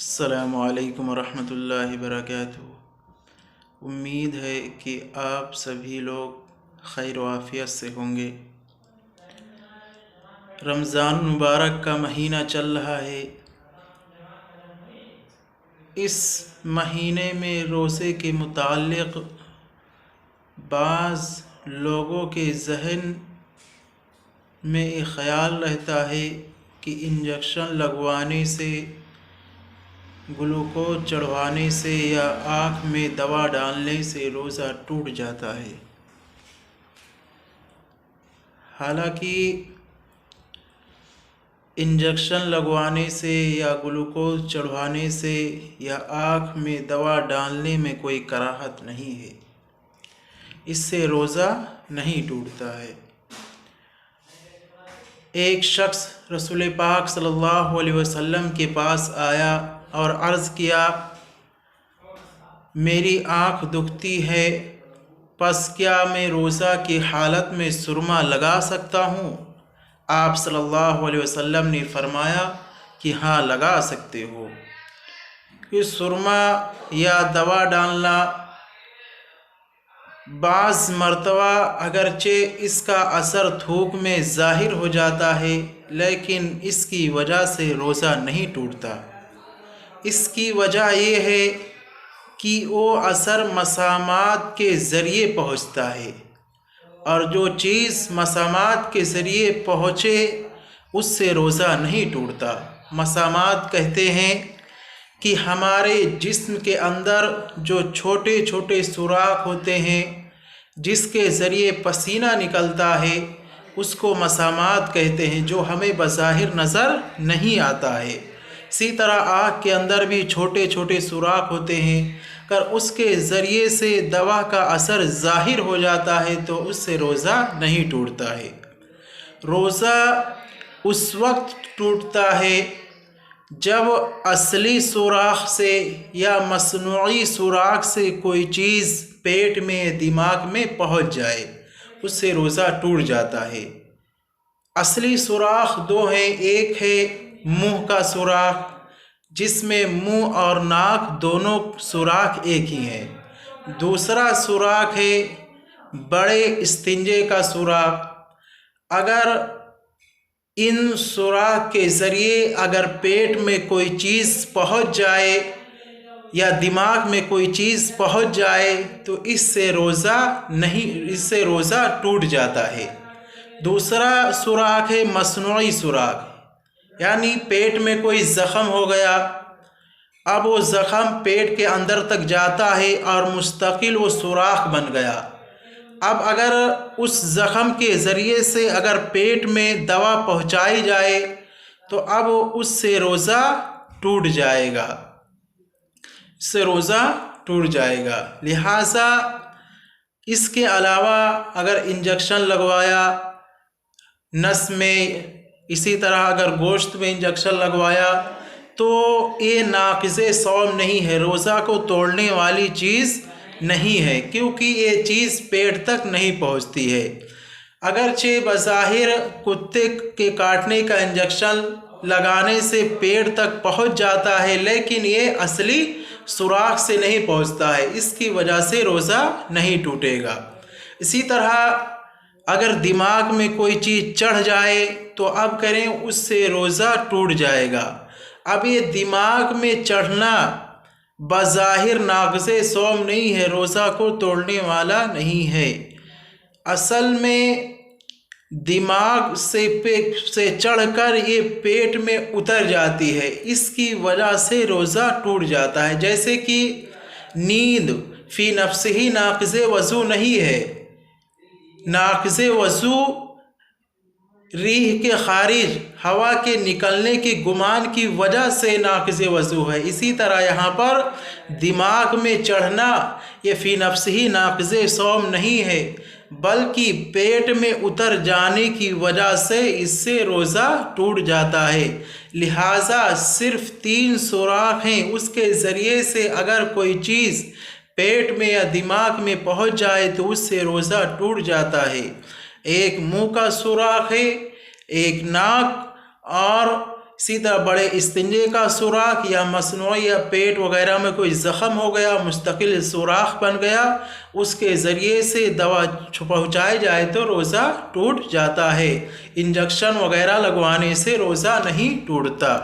السلام علیکم ورحمۃ اللہ وبرکاتہ۔ امید ہے کہ آپ سبھی لوگ خیر و عافیت سے ہوں گے۔ رمضان مبارک کا مہینہ چل رہا ہے۔ اس مہینے میں روزے کے متعلق بعض لوگوں کے ذہن میں ایک خیال رہتا ہے کہ انجیکشن لگوانے سے، گلوکوز چڑھوانے سے یا آنکھ میں دوا ڈالنے سے روزہ ٹوٹ جاتا ہے۔ حالانکہ انجیکشن لگوانے سے یا گلوکوز چڑھوانے سے یا آنکھ میں دوا ڈالنے میں کوئی کراہت نہیں ہے، اس سے روزہ نہیں ٹوٹتا ہے۔ ایک شخص رسول پاک صلی اللہ علیہ وسلم کے پاس آیا اور عرض کیا، میری آنکھ دکھتی ہے، پس کیا میں روزہ کی حالت میں سرما لگا سکتا ہوں؟ آپ صلی اللہ علیہ وسلم نے فرمایا کہ ہاں لگا سکتے ہو۔ کہ سرما یا دوا ڈالنا بعض مرتبہ اگرچہ اس کا اثر تھوک میں ظاہر ہو جاتا ہے، لیکن اس کی وجہ سے روزہ نہیں ٹوٹتا۔ اس کی وجہ یہ ہے کہ وہ اثر مسامات کے ذریعے پہنچتا ہے، اور جو چیز مسامات کے ذریعے پہنچے اس سے روزہ نہیں ٹوٹتا۔ مسامات کہتے ہیں کہ ہمارے جسم کے اندر جو چھوٹے چھوٹے سوراخ ہوتے ہیں جس کے ذریعے پسینہ نکلتا ہے، اس کو مسامات کہتے ہیں، جو ہمیں بظاہر نظر نہیں آتا ہے۔ اسی طرح آنکھ کے اندر بھی چھوٹے چھوٹے سوراخ ہوتے ہیں، اگر اس کے ذریعے سے دوا کا اثر ظاہر ہو جاتا ہے تو اس سے روزہ نہیں ٹوٹتا ہے۔ روزہ اس وقت ٹوٹتا ہے جب اصلی سوراخ سے یا مصنوعی سوراخ سے کوئی چیز پیٹ میں، دماغ میں پہنچ جائے، اس سے روزہ ٹوٹ جاتا ہے۔ اصلی سوراخ دو ہیں، ایک ہے منہ کا سوراخ جس میں منہ اور ناک دونوں سوراخ ایک ہی ہیں، دوسرا سوراخ ہے بڑے استنجے کا سوراخ۔ اگر ان سوراخ کے ذریعے اگر پیٹ میں کوئی چیز پہنچ جائے یا دماغ میں کوئی چیز پہنچ جائے تو اس سے روزہ ٹوٹ جاتا ہے۔ دوسرا سوراخ ہے مصنوعی سوراخ، یعنی پیٹ میں کوئی زخم ہو گیا، اب وہ زخم پیٹ کے اندر تک جاتا ہے اور مستقل وہ سوراخ بن گیا۔ اب اگر اس زخم کے ذریعے سے اگر پیٹ میں دوا پہنچائی جائے تو اب اس سے روزہ ٹوٹ جائے گا، لہٰذا اس کے علاوہ اگر انجیکشن لگوایا نس میں، اسی طرح اگر گوشت میں انجیکشن لگوایا تو یہ ناقض صوم نہیں ہے، روزہ کو توڑنے والی چیز نہیں ہے، کیونکہ یہ چیز پیٹ تک نہیں پہنچتی ہے۔ اگرچہ بظاہر کتے کے کاٹنے کا انجیکشن لگانے سے پیٹ تک پہنچ جاتا ہے، لیکن یہ اصلی سوراخ سے نہیں پہنچتا ہے، اس کی وجہ سے روزہ نہیں ٹوٹے گا۔ اسی طرح اگر دماغ میں کوئی چیز چڑھ جائے تو اب کریں اس سے روزہ ٹوٹ جائے گا۔ اب یہ دماغ میں چڑھنا بظاہر ناقض صوم نہیں ہے، روزہ کو توڑنے والا نہیں ہے۔ اصل میں دماغ سے چڑھ کر یہ پیٹ میں اتر جاتی ہے، اس کی وجہ سے روزہ ٹوٹ جاتا ہے۔ جیسے کہ نیند فی نفس ہی ناقض وضو نہیں ہے، ناقض وضو ریح کے خارج ہوا کے نکلنے کی گمان کی وجہ سے ناقض وضو ہے۔ اسی طرح یہاں پر دماغ میں چڑھنا یہ فی نفس ہی ناقض صوم نہیں ہے، بلکہ پیٹ میں اتر جانے کی وجہ سے اس سے روزہ ٹوٹ جاتا ہے۔ لہٰذا صرف 3 سوراخ ہیں، اس کے ذریعے سے اگر کوئی چیز پیٹ میں یا دماغ میں پہنچ جائے تو اس سے روزہ ٹوٹ جاتا ہے۔ ایک منہ کا سوراخ ہے، ایک ناک اور اسی طرح بڑے استنجے کا سوراخ یا مصنوعی یا پیٹ وغیرہ میں کوئی زخم ہو گیا، مستقل سوراخ بن گیا، اس کے ذریعے سے دوا پہنچائی جائے تو روزہ ٹوٹ جاتا ہے۔ انجیکشن وغیرہ لگوانے سے روزہ نہیں ٹوٹتا۔